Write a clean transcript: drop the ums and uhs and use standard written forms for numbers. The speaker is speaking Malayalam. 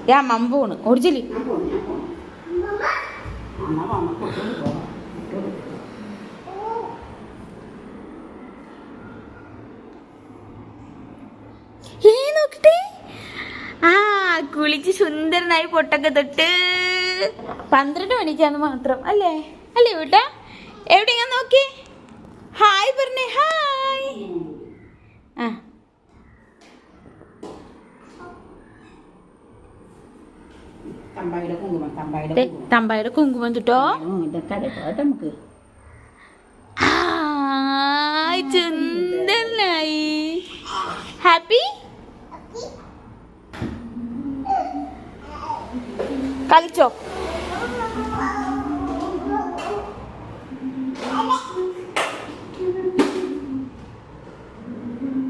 ഞാൻ മമ്പോണ് ഒറിജിനലി നോക്കട്ടെ. ആ കുളിച്ച് സുന്ദരനായി പൊട്ടൊക്കെ തൊട്ട് 12 മണിക്കാന്ന് മാത്രം അല്ലേ അല്ലേ വീട്ടാ? എവിടെ ഞാൻ നോക്കി ഹായ് പറഞ്ഞേ. ഹായ്. ആ തമ്പായുടെ കുങ്കുമം തൊട്ടോ. നമുക്ക് സുന്ദരനായി. ഹാപ്പി കളിച്ചോ.